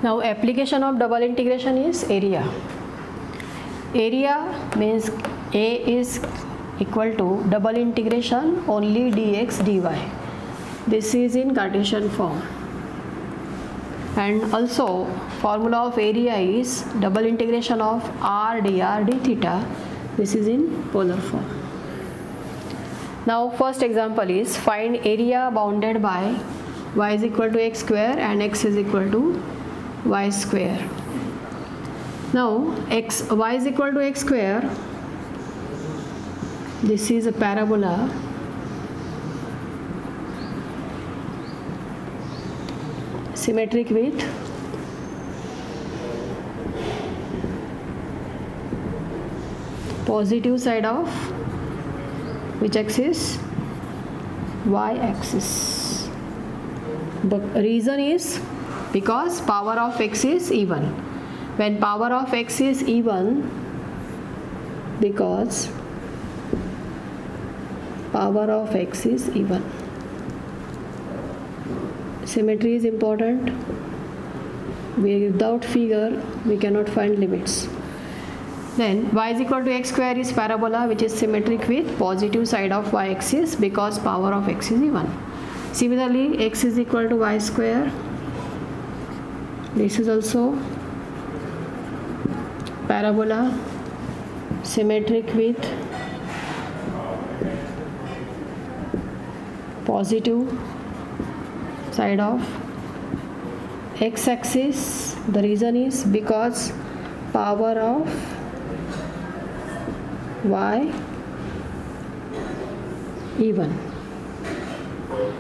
Now application of double integration is area. Area means A is equal to double integration only dx dy. This is in Cartesian form. And also formula of area is double integration of r dr d theta. This is in polar form. Now first example is find area bounded by y is equal to x square and x is equal to y square. Now y is equal to x square. This is a parabola. Symmetric with positive side of which axis? Y axis. The reason is because power of x is even. When power of x is even, because power of x is even. Symmetry is important. Without figure we cannot find limits. Then y is equal to x square is parabola which is symmetric with positive side of y axis because power of x is even. Similarly x is equal to y square. This is also parabola symmetric with positive side of x axis. The reason is because power of y even.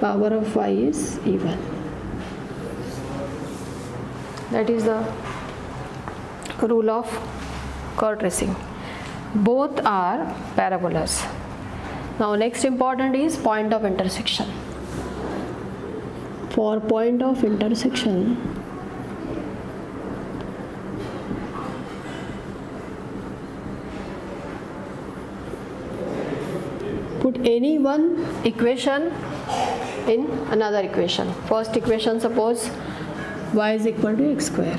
Power of y is even. That is the rule of curve tracing. Both are parabolas. Now next important is point of intersection. For point of intersection, put any one equation in another equation. First equation, suppose y is equal to x square.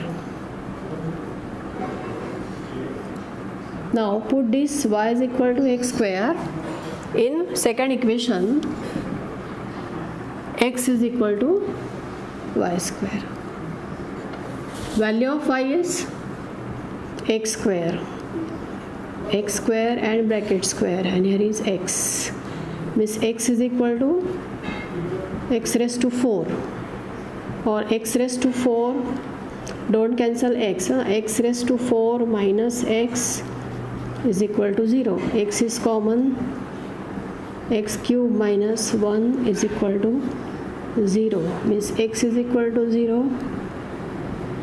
Now put this y is equal to x square in second equation. X is equal to y square. Value of y is x square. X square and bracket square, and here is x. Means x is equal to x raised to 4 or x raised to 4. Don't cancel x. X raised to 4 minus x is equal to 0. X is common. X cube minus 1 is equal to 0. Means x is equal to 0.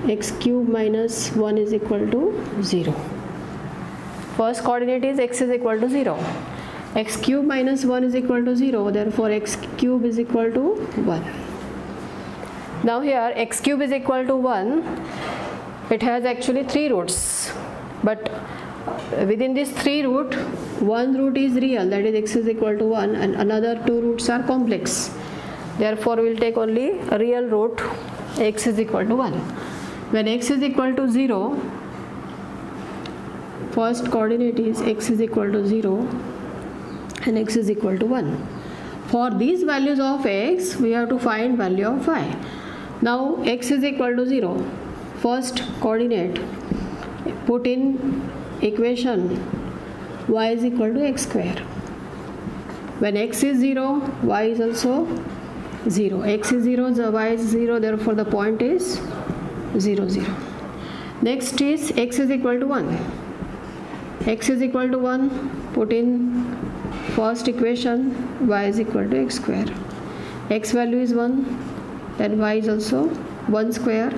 X cube minus 1 is equal to 0. First coordinate is x is equal to 0. X cube minus 1 is equal to 0. Therefore x cube is equal to 1. Now here x cube is equal to 1. It has actually 3 roots. But within this 3 root, one root is real, that is x is equal to 1, and another 2 roots are complex. Therefore we will take only a real root, x is equal to 1. When x is equal to 0, first coordinate is x is equal to 0 and x is equal to 1. For these values of x, we have to find value of y. Now x is equal to 0. First coordinate, put in equation y is equal to x square. When x is 0, y is also 0. X is 0, the y is 0, therefore the point is 0, 0. Next is x is equal to 1. X is equal to 1, put in first equation y is equal to x square. X value is 1, then y is also 1 square,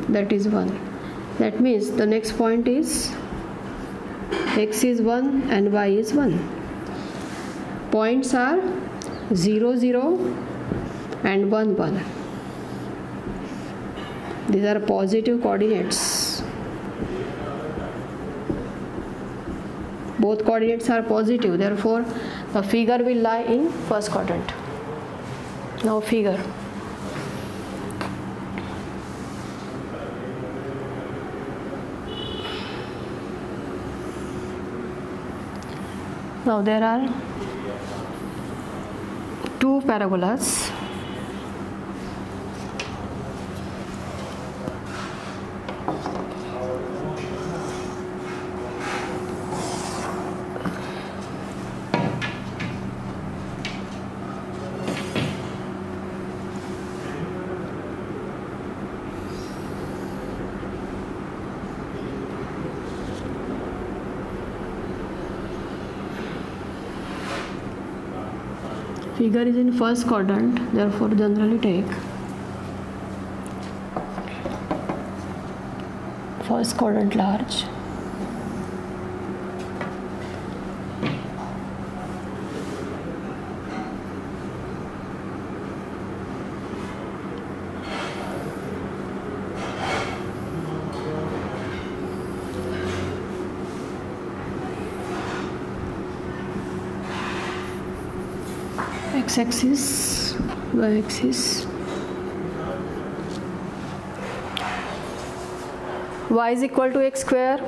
that is 1. That means the next point is x is 1 and y is 1. Points are 0, 0 and 1, 1. These are positive coordinates. Both coordinates are positive, therefore the figure will lie in first quadrant. Now figure. Now there are two parabolas. Figure is in first quadrant, therefore generally take first quadrant large. X-axis, y-axis. Y is equal to x square,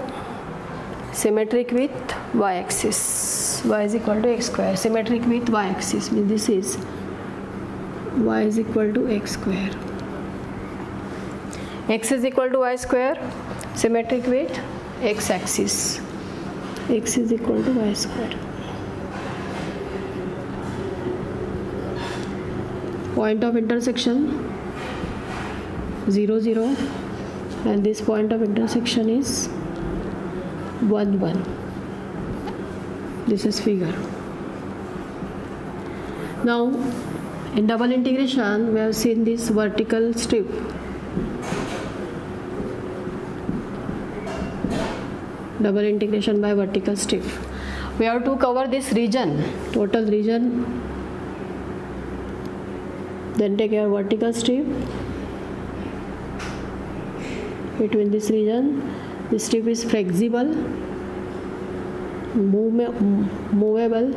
symmetric with y-axis. Y is equal to x square, symmetric with y-axis. This is y is equal to x square. X is equal to y square, symmetric with x-axis. X is equal to y square. Point of intersection 0, 0, and this point of intersection is 1, 1. This is figure. Now in double integration we have seen this vertical strip. Double integration by vertical strip. We have to cover this region, total region. Then take your vertical strip between this region. This strip is flexible, movable.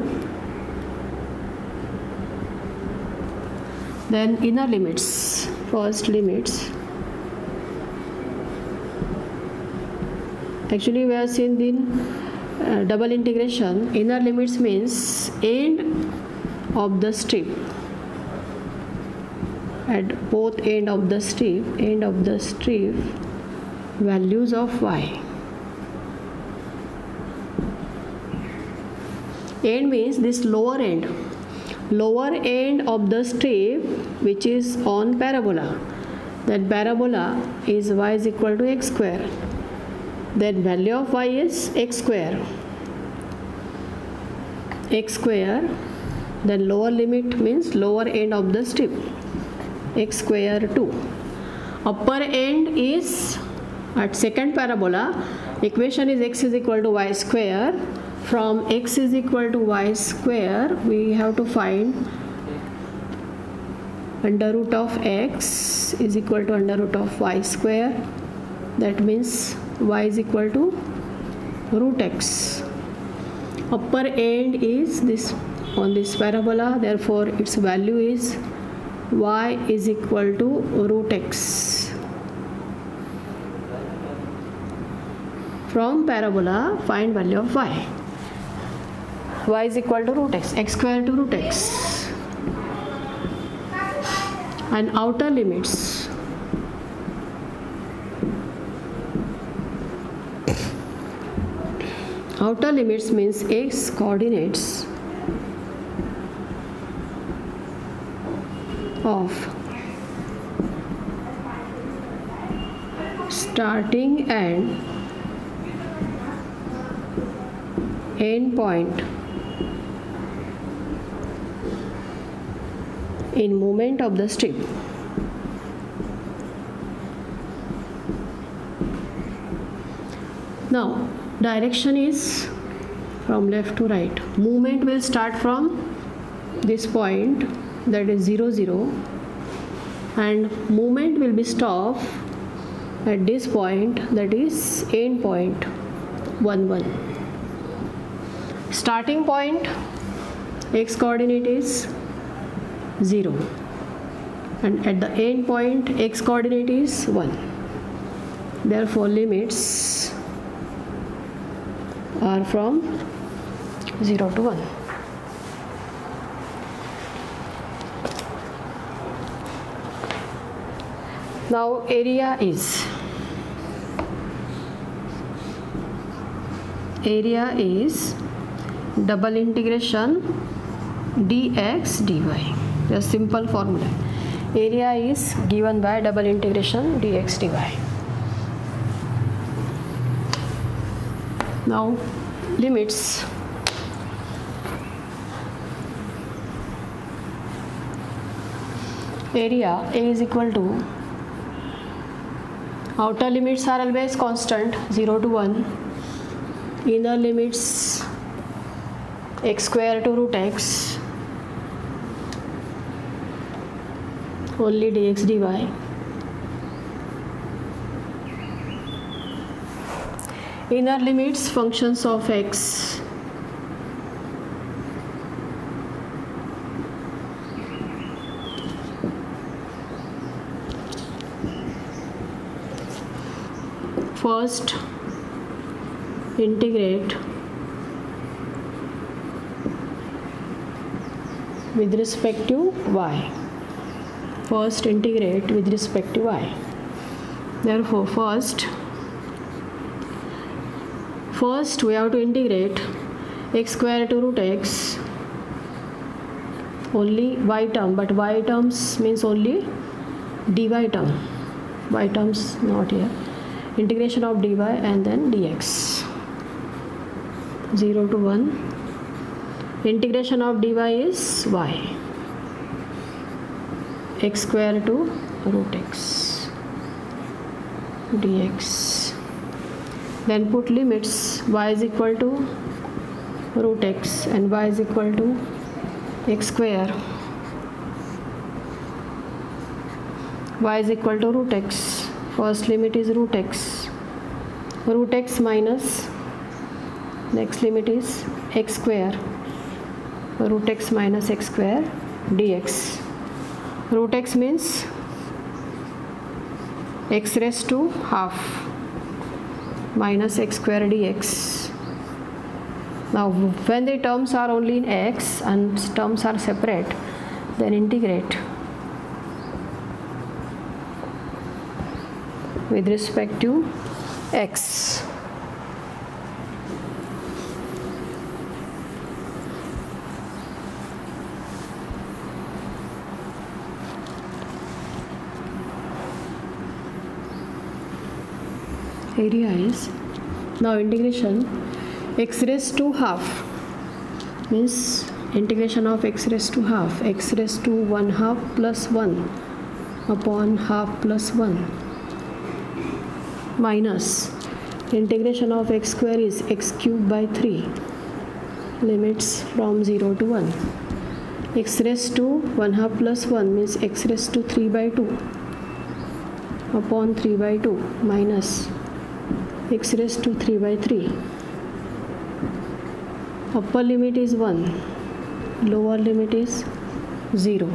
Then inner limits. First limits. Actually we have seen in double integration, inner limits means end of the strip. At both end of the strip, values of y. End means this lower end of the strip which is on parabola. That parabola is y is equal to x square. Then value of y is x square. X square. Then lower limit means lower end of the strip. X square 2. Upper end is at second parabola. Equation is x is equal to y square. From x is equal to y square, we have to find under root of x is equal to under root of y square. That means y is equal to root x. Upper end is this on this parabola. Therefore, its value is y is equal to root x. From parabola, find value of y. Y is equal to root x. X square to root x. And outer limits. Outer limits means x coordinates of starting and end point in movement of the strip. Now direction is from left to right. Movement will start from this point, that is 0, 0, and movement will be stopped at this point, that is end point 1, 1. Starting point x coordinate is 0, and at the end point x coordinate is 1. Therefore limits are from 0 to 1. Now area is double integration dx dy. A simple formula. Area is given by double integration dx dy. Now limits. Area A is equal to, outer limits are always constant 0 to 1, inner limits x square to root x, only dx dy. Inner limits functions of x first integrate with respect to y. First integrate with respect to y. Therefore first we have to integrate x square to root x, only y term, but y terms means only dy term, y terms not here. Integration of dy and then dx. 0 to 1. Integration of dy is y, x square to root x dx. Then put limits, y is equal to root x and y is equal to x square. Y is equal to root x. First limit is root x minus, next limit is x square, root x minus x square dx. Root x means x raised to half minus x square dx. Now when the terms are only in x and terms are separate, then integrate with respect to x. Area is, now integration x raised to half means integration of x raised to half, x raised to 1/2 plus 1 upon half plus 1 minus integration of x square is x cube by 3, limits from 0 to 1. X raised to 1/2 plus 1 means x raised to 3 by 2 upon 3 by 2 minus x raised to 3 by 3. Upper limit is 1, lower limit is 0.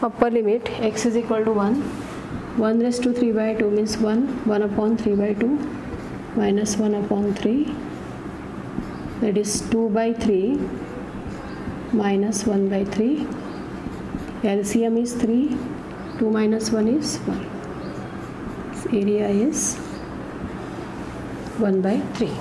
Upper limit x is equal to 1. 1 raised to 3 by 2 means 1 upon 3 by 2 minus 1 upon 3, that is 2 by 3 minus 1 by 3. LCM is 3, 2 minus 1 is 1. Area is 1 by 3.